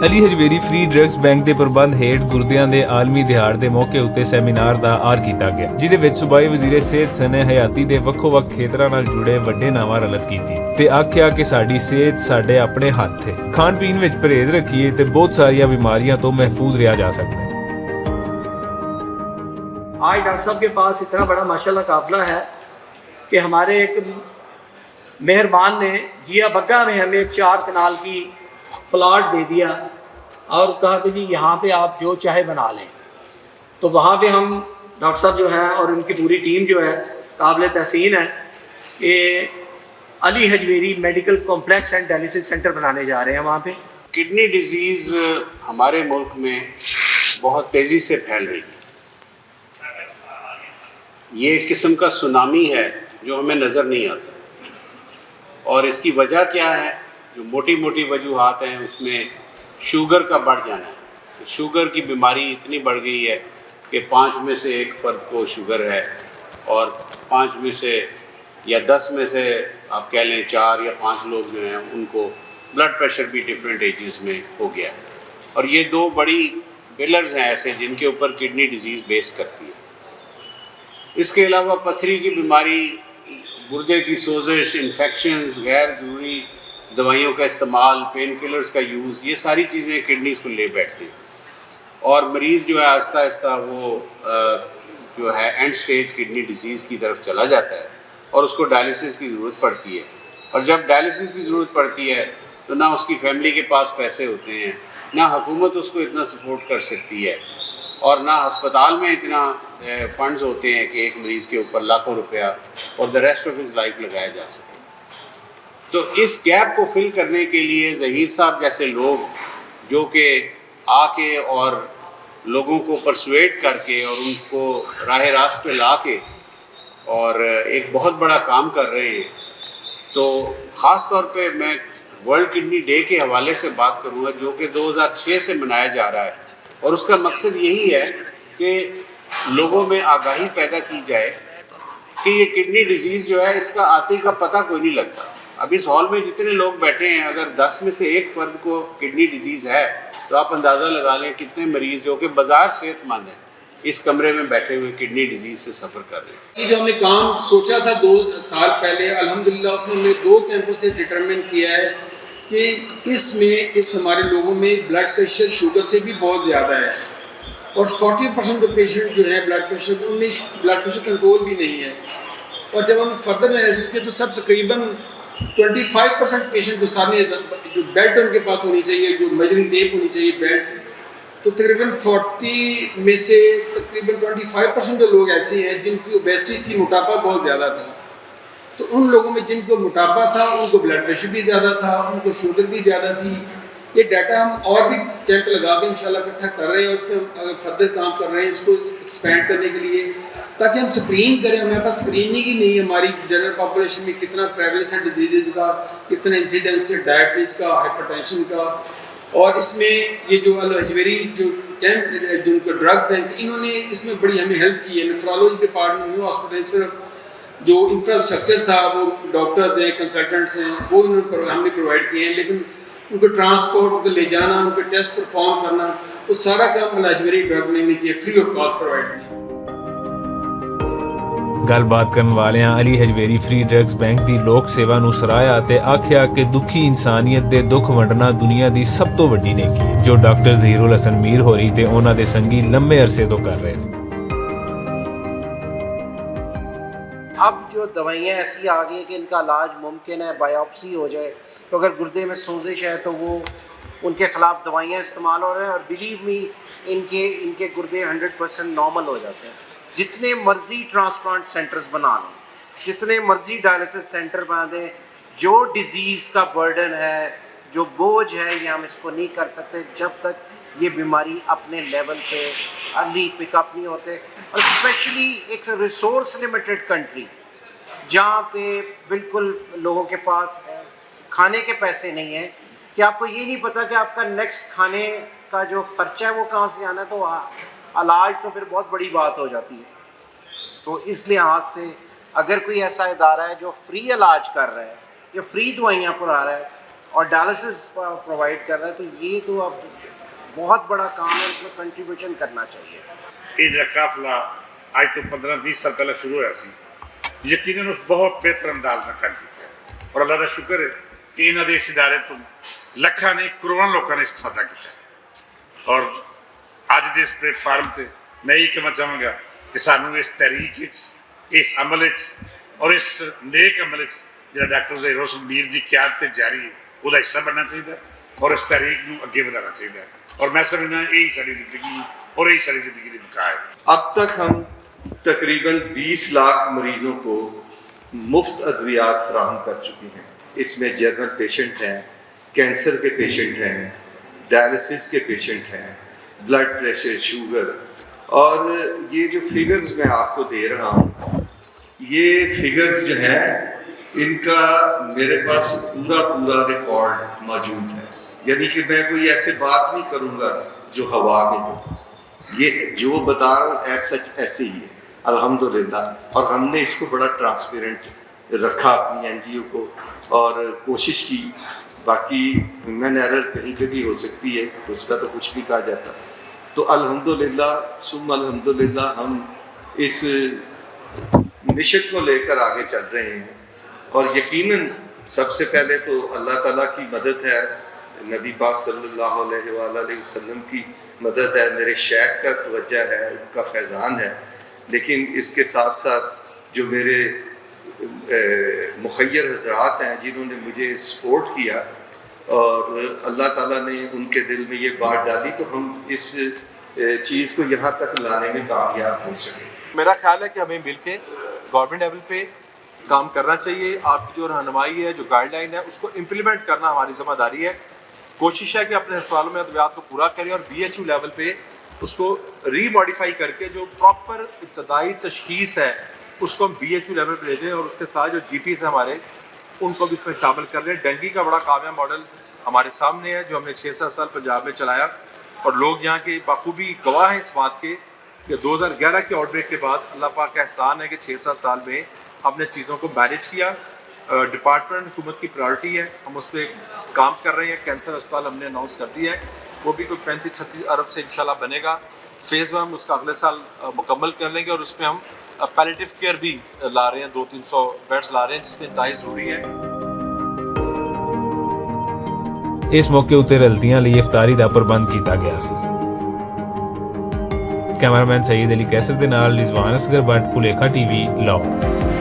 Ali ਹਜਵੇਰੀ free drugs bank ਦੇ ਪ੍ਰਬੰਧ ਹੇਠ ਗੁਰਦਿਆਂ ਦੇ ਆਲਮੀ ਦਿਹਾੜ ਦੇ ਮੌਕੇ ਉੱਤੇ ਸੈਮੀਨਾਰ ਦਾ ਆਰ ਕੀਤਾ ਗਿਆ, ਜਿਹਦੇ ਵਿੱਚ ਸੂਬਾਈ ਵਜ਼ੀਰ ਸਿਹਤ ਸਣੇ ਹਯਾਤੀ ਦੇ ਵੱਖੋ-ਵੱਖ ਖੇਤਰਾਂ ਨਾਲ ਜੁੜੇ ਵੱਡੇ ਨਾਵਾਂ ਰਲਤ ਕੀਤੀ ਤੇ ਆਖਿਆ ਕਿ ਸਾਡੀ ਸਿਹਤ ਸਾਡੇ ਆਪਣੇ ਹੱਥ ਹੈ। ਖਾਣ ਪੀਣ ਵਿੱਚ ਪਰਹੇਜ਼ ਰੱਖੀਏ ਤੇ ਬਹੁਤ ਸਾਰੀਆਂ बीमारियां तो महफूज रहा जा सकता है। आज डॉक्टर साहब के पास इतना बड़ा माशाल्लाह काफ़िला है कि हमारे एक मेहरबान ने जिया बग्गा में हमें एक 4 कनाल की प्लाट दे दिया और कहा कि जी यहाँ पे आप जो चाहे बना लें। तो वहाँ पे हम डॉक्टर साहब जो हैं और उनकी पूरी टीम जो है काबिल तहसीन है कि Ali Hajvery medical complex and dialysis centre बनाने जा रहे हैं वहाँ पे। किडनी डिजीज़ हमारे मुल्क में बहुत तेज़ी से फैल रही है। ये एक किस्म का सुनामी है जो हमें नज़र नहीं आता। और इसकी वजह क्या है? जो मोटी मोटी वजूहात हैं उसमें शुगर का बढ़ जाना है। शुगर की बीमारी इतनी बढ़ गई है कि 5 में से 1 फ़र्द को शुगर है और 5 में से या 10 में से आप कह लें 4 या 5 लोग जो हैं उनको ब्लड प्रेशर भी डिफरेंट एजेस में हो गया है। और ये 2 बड़ी पिलर्स हैं ऐसे जिनके ऊपर किडनी डिजीज़ बेस करती है। इसके अलावा पथरी की बीमारी, गुर्दे की सोजिश, इन्फेक्शंस, गैर ज़रूरी दवाइयों का इस्तेमाल, पेन किलर्स का यूज़, ये सारी चीज़ें किडनीज़ को ले बैठती हैं और मरीज़ जो है आहिस्ता आहिस्ता वो जो है एंड स्टेज किडनी डिजीज़ की तरफ चला जाता है और उसको डायलिसिस की ज़रूरत पड़ती है। और जब डायलिसिस की ज़रूरत पड़ती है तो ना उसकी फैमिली के पास पैसे होते हैं, ना हुकूमत उसको इतना सपोर्ट कर सकती है और ना अस्पताल में इतना फंड्स होते हैं कि एक मरीज़ के ऊपर लाखों रुपया और the rest of his life लगाया जा सके। तो इस गैप को फिल करने के लिए ज़हीर साहब जैसे लोग जो कि आके और लोगों को परसुएट करके और उनको राह रास्त पे ला के और एक बहुत बड़ा काम कर रहे हैं। तो ख़ास तौर पे मैं वर्ल्ड किडनी डे के हवाले से बात करूँगा जो कि 2006 से मनाया जा रहा है और उसका मकसद यही है कि लोगों में आगाही पैदा की जाए कि ये किडनी डिजीज़ जो है इसका आते का पता कोई नहीं लगता। अब इस हॉल में जितने लोग बैठे हैं अगर 10 में से 1 फ़र्द को किडनी डिजीज़ है तो आप अंदाज़ा लगा लें कितने मरीज़ जो कि बाज़ार सेहतमंद हैं इस कमरे में बैठे हुए किडनी डिजीज़ से सफ़र कर रहे हैं। ये जो हमने काम सोचा था 2 साल पहले, अल्हम्दुलिल्लाह उसमें हमने 2 कैंपों से डिटरमिन किया है कि इसमें इस हमारे लोगों में ब्लड प्रेशर शुगर से भी बहुत ज़्यादा है और 40% जो पेशेंट जो है ब्लड प्रेशर उनमें ब्लड प्रेशर कंट्रोल भी नहीं है। और जब हम फर्दर एनालिसिस किए तो सब तकरीबन 25% पेशेंट जो सामने जो बेल्ट उनके पास होनी चाहिए, जो मेजरिंग टेप होनी चाहिए बेल्ट, तो तकरीबन 40 में से तकरीबन 25% जो लोग ऐसे हैं जिनकी ओबेसिटी थी, मोटापा बहुत ज़्यादा था। तो उन लोगों में जिनको मोटापा था उनको ब्लड प्रेशर भी ज़्यादा था, उनको शुगर भी ज़्यादा थी। ये डाटा हम और भी कैंप लगा के इंशाल्लाह इकट्ठा कर रहे हैं और इस पर फर्दर काम कर रहे हैं इसको एक्सपेंड करने के लिए, ताकि हम स्क्रीन करें। हमारे पास स्क्रीनिंग ही नहीं है हमारी जनरल पॉपुलेशन में, कितना प्रेवलेंस है डिजीज़ का, कितना इंसिडेंस है डायबिटीज़ का, हाइपरटेंशन का। और इसमें ये जो अल हजवेरी जो कैंप जो ड्रग बैंक, इन्होंने इसमें बड़ी हमें हेल्प की है। नेफ्रोलॉजी डिपार्टमेंट न्यू हॉस्पिटल सिर्फ जो इंफ्रास्ट्रक्चर था वो डॉक्टर्स हैं, कंसल्टेंट्स हैं, वो हमने प्रोवाइड किए हैं, लेकिन उनको ट्रांसपोर्ट, उनको ले जाना, उनके टेस्ट परफॉर्म करना, वो सारा काम अल हजवेरी ड्रग ने किया, फ्री ऑफ कॉस्ट प्रोवाइड किया। ਗੱਲਬਾਤ ਕਰਨ ਵਾਲਿਆਂ ਅਲੀ ਹਜਵੇਰੀ ਫ੍ਰੀ ਡਰੱਗਸ ਬੈਂਕ ਦੀ ਲੋਕ ਸੇਵਾ ਨੂੰ ਸਰਾਹਿਆ ਤੇ ਆਖਿਆ ਕਿ ਦੁਖੀ ਇਨਸਾਨੀਅਤ ਦੇ ਦੁੱਖ ਵੰਡਣਾ ਦੁਨੀਆ ਦੀ ਸਭ ਤੋਂ ਵੱਡੀ ਨੇਕੀ ਹੈ ਜੋ ਡਾਕਟਰ ਜ਼ਹੀਰੁਲ ਹਸਨ ਮੀਰ ਹੋਰੀ ਤੇ ਉਹਨਾਂ ਦੇ ਸੰਗੀ ਲੰਮੇ ਅਰਸੇ ਤੋਂ ਕਰ ਰਹੇ ਨੇ। अब जो दवाइयाँ ऐसी आ गई कि इनका इलाज मुमकिन है, बायोप्सी हो जाए तो अगर गुर्दे में सोजिश है तो वो उनके ख़िलाफ़ दवाइयाँ इस्तेमाल हो रहे हैं और बिलीव मी इनके गुर्दे 100% नॉर्मल हो जाते हैं। जितने मर्ज़ी ट्रांसप्लांट सेंटर्स बना लें, जितने मर्ज़ी डायलिसिस सेंटर बना दें, जो डिज़ीज़ का बर्डन है, जो बोझ है, ये हम इसको नहीं कर सकते जब तक ये बीमारी अपने लेवल पे अर्ली पिकअप नहीं होते। और स्पेशली एक रिसोर्स लिमिटेड कंट्री जहाँ पे बिल्कुल लोगों के पास खाने के पैसे नहीं हैं, कि आपको ये नहीं पता कि आपका नेक्स्ट खाने का जो ख़र्चा है वो कहाँ से आना है, तो इलाज तो फिर बहुत बड़ी बात हो जाती है। तो इस लिहाज से अगर कोई ऐसा इदारा है जो फ्री इलाज कर रहा है या फ्री दवाइयाँ पढ़ा रहा है اور ڈائلسس پرووائڈ کر رہا ہے. تو یہ تو اب بہت بڑا کام ہے, اس میں کنٹریبیوشن کرنا چاہیے. یہ جو قافلہ آج تو 15-20 سال پہلے شروع ہوا سی, یقیناً اس بہت بہتر انداز میں کام کیا ہے, اور اللہ کا شکر ہے کہ انہوں نے اس ادارے تو لکھاں نہیں کروڑاں لوگوں نے استفادہ کیا. اور اج دے اس پلیٹ فارم تے میں یہ کہنا چاہوں گا کہ سانوں اس تحریک اس عمل اور اس نیک عمل جہاں ڈاکٹر ظہیر حسن میر کی قیادت جاری ہے وہ حصہ بننا چاہیے اور اس تحریک کو اگے بڑھانا چاہیے. اور میں سمجھنا یہی ساری زندگی اور یہی ساری زندگی کی بقا ہے. اب تک ہم تقریباً 20 لاکھ مریضوں کو مفت ادویات فراہم کر چکے ہیں. اس میں جنرل پیشنٹ ہیں, کینسر کے پیشنٹ ہیں, ڈائلسس کے پیشنٹ ہیں, بلڈ پریشر, شوگر. اور یہ جو فگرز میں آپ کو دے رہا ہوں, یہ فگرز جو ہیں ان کا میرے پاس پورا ریکارڈ موجود ہے. یعنی کہ میں کوئی ایسے بات نہیں کروں گا جو ہوا میں ہو. یہ جو بتا رہا ہوں سچ ایسے ہی ہے الحمدللہ. اور ہم نے اس کو بڑا ٹرانسپیرنٹ رکھا اپنی این جی او کو, اور کوشش کی. باقی ہیومن ایرر کہیں پہ بھی ہو سکتی ہے, اس کا تو کچھ نہیں کہا جاتا. تو الحمدللہ ثم الحمدللہ ہم اس مشن کو لے کر آگے چل رہے ہیں. اور یقیناً سب سے پہلے تو اللہ تعالیٰ کی مدد ہے, نبی پاک صلی اللہ علیہ وآلہ وسلم کی مدد ہے, میرے شیخ کا توجہ ہے, ان کا فیضان ہے. لیکن اس کے ساتھ ساتھ جو میرے مخیر حضرات ہیں جنہوں نے مجھے سپورٹ کیا, اور اللہ تعالیٰ نے ان کے دل میں یہ بات ڈالی, تو ہم اس چیز کو یہاں تک لانے میں کامیاب ہو سکے. میرا خیال ہے کہ ہمیں مل کے گورنمنٹ لیول پہ کام کرنا چاہیے. آپ کی جو رہنمائی ہے, جو گائیڈ لائن ہے, اس کو امپلیمنٹ کرنا ہماری ذمہ داری ہے. کوشش ہے کہ اپنے ہسپتالوں میں ادویات کو پورا کریں, اور بی ایچ یو لیول پہ اس کو ری ماڈیفائی کر کے جو پراپر ابتدائی تشخیص ہے اس کو ہم بی ایچ یو لیول پہ بھیجیں, اور اس کے ساتھ جو جی پیز ہیں ہمارے ان کو بھی اس میں شامل کر لیں. ڈینگی کا بڑا کامیاب ماڈل ہمارے سامنے ہے جو ہم نے 6-7 سال پنجاب میں چلایا, اور لوگ یہاں کے بخوبی گواہ ہیں اس بات کے کہ 2011 کے آؤٹ بریک کے بعد اللہ پاک کا احسان ہے کہ 6-7 سال میں ہم نے چیزوں کو مینیج کیا. ڈپارٹمنٹ حکومت کی پرائرٹی ہے, ہم اس پہ کام کر رہے ہیں. کینسر اسپتال ہم نے اناؤنس کر دیا ہے, وہ بھی کوئی 35-36 ارب سے انشاءاللہ بنے گا. فیز 1 ہم اس کا اگلے سال مکمل کر لیں گے, اور اس میں ہم پیلیٹیو کیئر بھی لا رہے ہیں, 200-300 بیڈز لا رہے ہیں جس میں انتہائی ضروری ہے. اس موقع ਉੱਤੇ ਰਲਤੀਆਂ ਲਈ ਇਫਤਾਰੀ ਦਾ ਪ੍ਰਬੰਧ ਕੀਤਾ ਗਿਆ ਸੀ. ਕੈਮਰਾਮੈਨ ਸਈਦ ਅਲੀ ਕੈਸਰ ਦੇ ਨਾਲ ਰਿਜ਼ਵਾਨ ਅਸਗਰ ਬੱਟ, ਭੁਲੇਖਾ ਟੀਵੀ, ਲਾਹੌਰ.